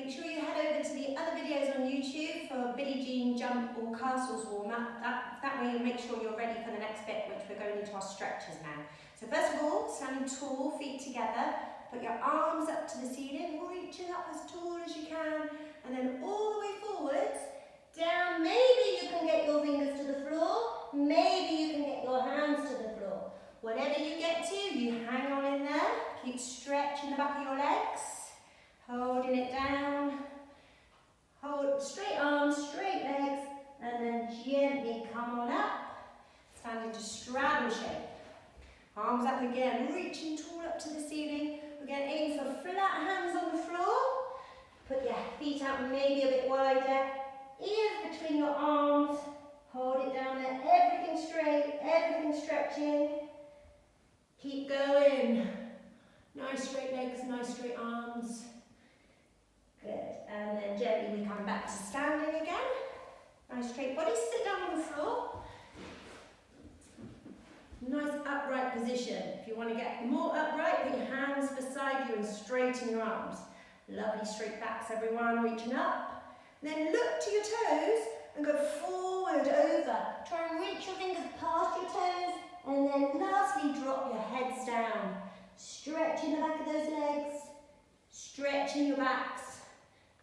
Make sure you head over to the other videos on YouTube for Billie Jean jump or castles warm up. That way you'll make sure you're ready for the next bit, which we're going into our stretches now. So first of all, standing tall, feet together, put your arms up to the ceiling, reaching up as tall as you can, and then all the way forwards, down. Maybe you can get your fingers to the floor, maybe you can get your hands to the floor. Whatever you get to, you hang on in there, keep stretching the back of your legs, holding it down, hold straight arms, straight legs, and then gently come on up, stand into straddle shape. Arms up again, reaching tall up to the ceiling. Again, aim for flat hands on the floor. Put your feet out maybe a bit wider, ears between your arms, hold it down there, everything straight, everything stretching. Keep going. Nice straight legs, nice straight arms. Good. And then gently we come back to standing again. Nice straight body. Sit down on the floor. Nice upright position. If you want to get more upright, put your hands beside you and straighten your arms. Lovely straight backs, everyone. Reaching up. And then look to your toes and go forward over. Try and reach your fingers past your toes. And then lastly, drop your heads down. Stretching the back of those legs, stretching your backs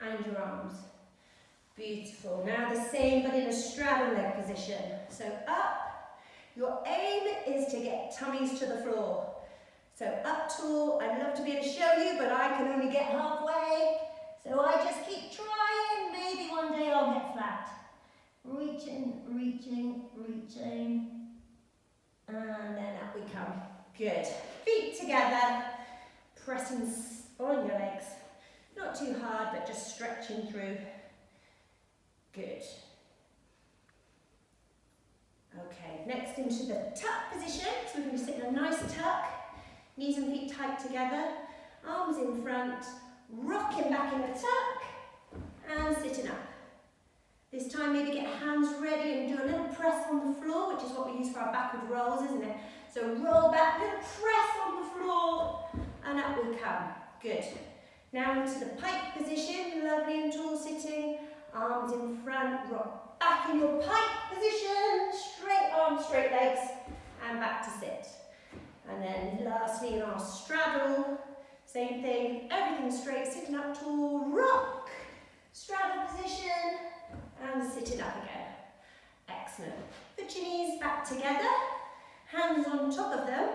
and your arms. Beautiful. Now the same but in a straddle leg position. So up, your aim is to get tummies to the floor. So up tall, I'd love to be able to show you, but I can only get halfway. So I just keep trying, maybe one day I'll get flat. Reaching, reaching, reaching. And then up we come. Good. Feet together, pressing on your legs. Not too hard, but just stretching through. Good. Okay, next into the tuck position. So we're going to sit in a nice tuck. Knees and feet tight together. Arms in front. Rocking back in the tuck. And sitting up. This time maybe get hands ready and do a little press on the floor, which is what we use for our backward rolls, isn't it? So roll back, little press on the floor, and up we come. Good. Now into the pike position, lovely and tall sitting, arms in front, rock back in your pike position, straight arms, straight legs, and back to sit. And then lastly in our straddle, same thing, everything straight, sitting up tall, rock, straddle position, and sitting up again. Excellent. Put your knees back together, hands on top of them.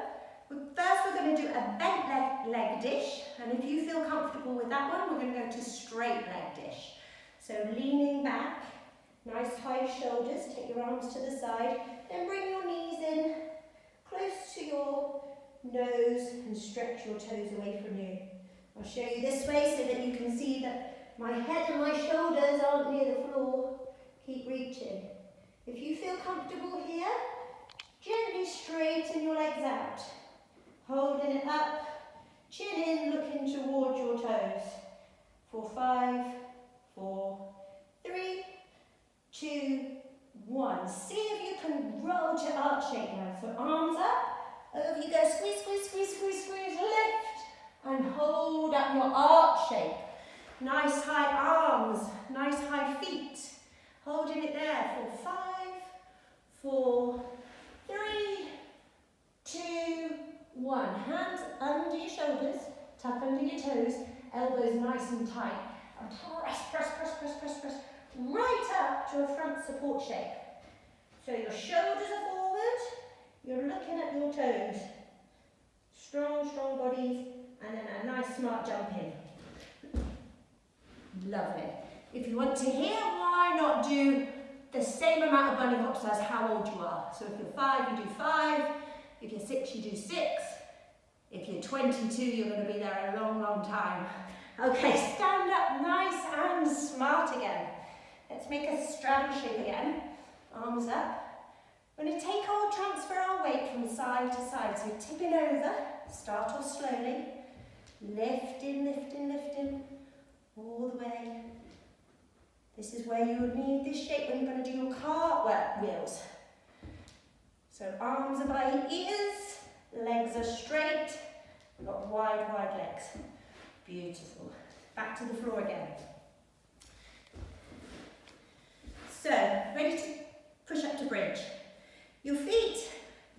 First we're going to do a bent leg dish, and if you feel comfortable with that one, we're going to go to straight leg dish. So leaning back, nice high shoulders, take your arms to the side, then bring your knees in, close to your nose, and stretch your toes away from you. I'll show you this way so that you can see that my head and my shoulders aren't near the floor. Keep reaching. If you feel comfortable here, gently straighten your legs out. Holding it up, chin in, looking towards your toes. For 5, 4, 3, 2, 1. See if you can roll to arch shape now. So arms up, over you go, squeeze, squeeze, squeeze, squeeze, squeeze, lift, and hold up your arch shape. Nice high arms, nice high feet. Holding it there for 5, 4, 3, 2, 1. Hands under your shoulders, tuck under your toes, elbows nice and tight. And press, press, press, press, press, press, right up to a front support shape. So your shoulders are forward, you're looking at your toes. Strong, strong bodies, and then a nice smart jump in. Lovely. If you want to hear, why not do the same amount of bunny hops as how old you are. So if you're 5, you do 5. If you're 6, you do 6. If you're 22, you're going to be there a long, long time. Okay, stand up nice and smart again. Let's make a straddle shape again. Arms up. We're going to take our transfer our weight from side to side. So tipping over, start off slowly. Lifting, lifting, lifting, all the way. This is where you would need this shape when you're going to do your cartwheels. So arms are by your ears, legs are straight, you've got wide, wide legs. Beautiful. Back to the floor again. So, ready to push up to bridge. Your feet,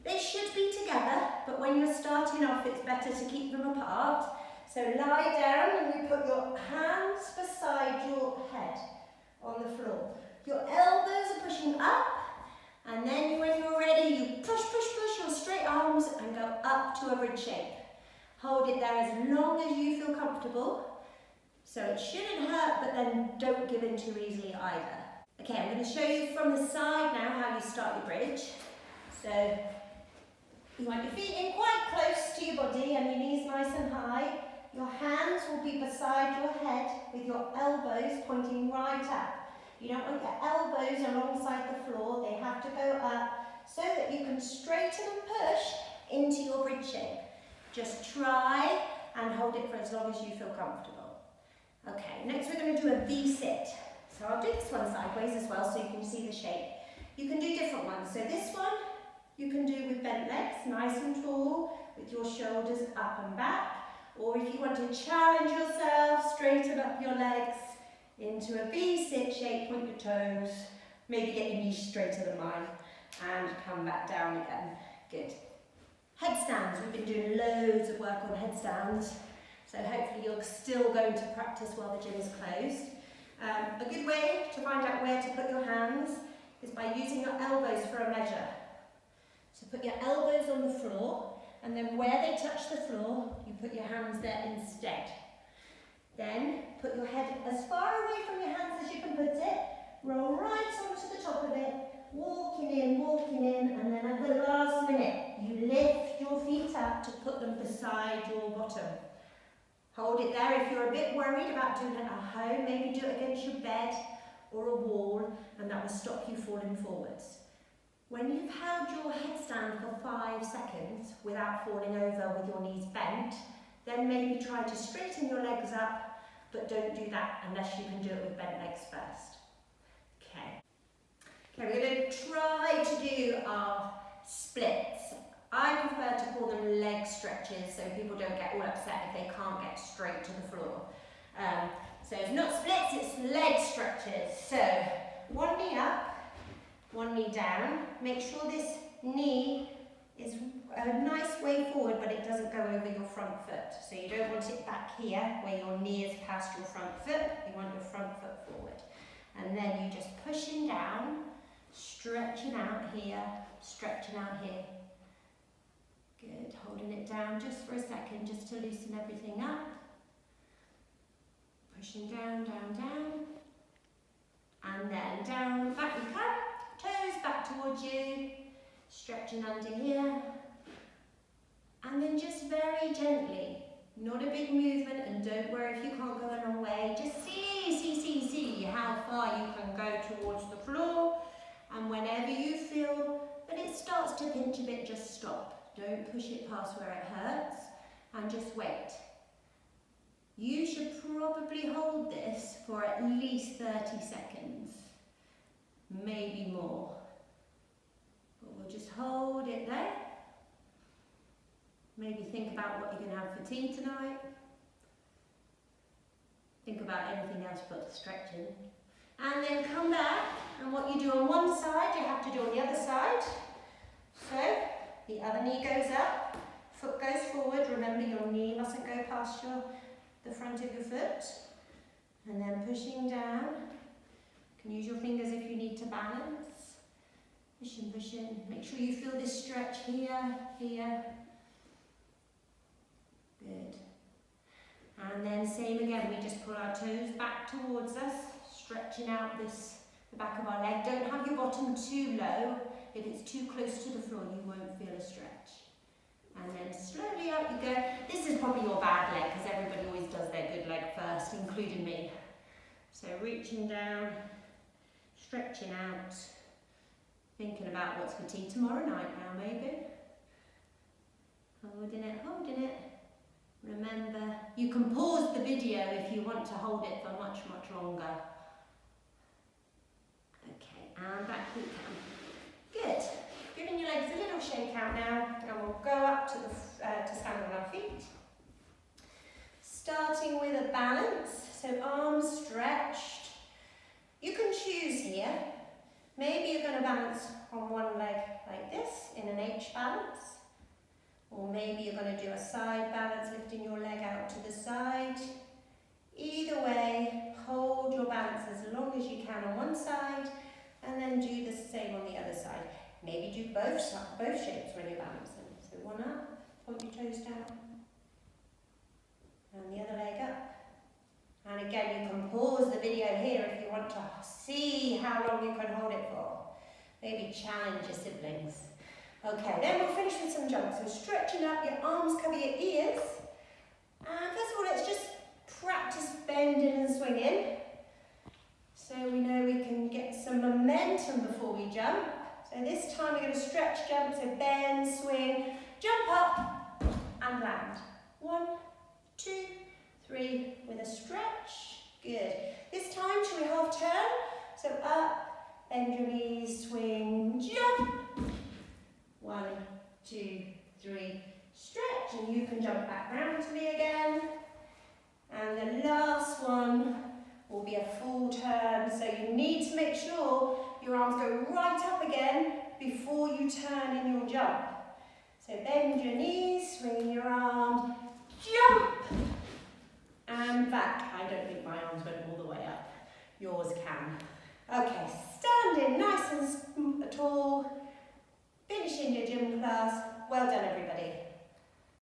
they should be together, but when you're starting off, it's better to keep them apart. So lie down and you put your hands beside your head on the floor. Your elbows are pushing up, and then when you're ready, you push your straight arms and go up to a bridge shape. Hold it there as long as you feel comfortable. So it shouldn't hurt, but then don't give in too easily either. Okay, I'm going to show you from the side now how you start your bridge. So you want your feet in quite close to your body and your knees nice and high. Your hands will be beside your head with your elbows pointing right up. You don't want your elbows alongside the floor, they have to go up so that you can straighten and push into your bridge shape. Just try and hold it for as long as you feel comfortable. Okay, next we're going to do a V-sit. So I'll do this one sideways as well so you can see the shape. You can do different ones. So this one you can do with bent legs, nice and tall, with your shoulders up and back. Or if you want to challenge yourself, straighten up your legs into a V-sit shape, point your toes, maybe get your knees straighter than mine, and come back down again. Good. Headstands, we've been doing loads of work on headstands, so hopefully you're still going to practice while the gym is closed. A good way to find out where to put your hands is by using your elbows for a measure. So put your elbows on the floor, and then where they touch the floor, you put your hands there instead. Then put your head as far away from your hands as you can put it, roll right onto the top of it, walking in, and then at the last minute, you lift your feet up to put them beside your bottom. Hold it there. If you're a bit worried about doing it at home, maybe do it against your bed or a wall, and that will stop you falling forwards. When you've held your headstand for 5 seconds without falling over with your knees bent, then maybe try to straighten your legs up, but don't do that unless you can do it with bent legs first. Okay, we're going to try to do our splits. I prefer to call them leg stretches so people don't get all upset if they can't get straight to the floor. So it's not splits, it's leg stretches. So one knee up, one knee down. Make sure this knee is a nice way forward, but it doesn't go over your front foot. So you don't want it back here where your knee is past your front foot. You want your front foot forward. And then you just pushing down, stretching out here, stretching out here. Good, holding it down just for a second, just to loosen everything up. Pushing down, down, down. And then down, back you come. Toes back towards you. Stretching under here. And then just very gently, not a big movement, and don't worry if you can't go a long way. Just see how far you can go towards the floor. And whenever you feel that it starts to pinch a bit, just stop. Don't push it past where it hurts, and just wait. You should probably hold this for at least 30 seconds, maybe more. But we'll just hold it there. Maybe think about what you're going to have for tea tonight. Think about anything else but the stretching. And then come back, and what you do on one side, you have to do on the other side. So, the other knee goes up, foot goes forward. Remember, your knee mustn't go past the front of your foot. And then pushing down. You can use your fingers if you need to balance. Pushing, pushing. Make sure you feel this stretch here, here. Good. And then same again, we just pull our toes back towards us, stretching out the back of our leg. Don't have your bottom too low. If it's too close to the floor, you won't feel a stretch. And then slowly up you go. This is probably your bad leg, because everybody always does their good leg first, including me. So reaching down, stretching out, thinking about what's for tea tomorrow night now, maybe. Holding it, holding it. Remember, you can pause the video if you want to hold it for much, much longer. Okay, and back we come. Good. Giving your legs a little shake out now, and we'll go up to stand on our feet. Starting with a balance, so arms stretched. You can choose here Maybe you're going to balance on one leg like this in an H balance. Or maybe you're going to do a side balance, lifting your leg out to the side. Either way, hold your balance as long as you can on one side and then do the same on the other side. Maybe do both shapes when you're balancing. So one up, point your toes down, and the other leg up. And again, you can pause the video here if you want to see how long you can hold it for. Maybe challenge your siblings. Okay, then we'll finish with some jumps. So stretching up, your arms cover your ears. And first of all, let's just practice bending and swinging. So we know we can get some momentum before we jump. So this time we're going to stretch, jump, so bend, swing, jump up and land. 1, 2, 3 with a stretch. Good. This time, should we half turn? So up, bend your knees, swing, jump. 1, 2, 3, stretch, and you can jump back round to me again. And the last one will be a full turn, so you need to make sure your arms go right up again before you turn in your jump. So bend your knees, swing your arms, jump, and back. I don't think my arms went all the way up. Yours can. Okay, standing nice and tall, finishing your gym class. Well done, everybody.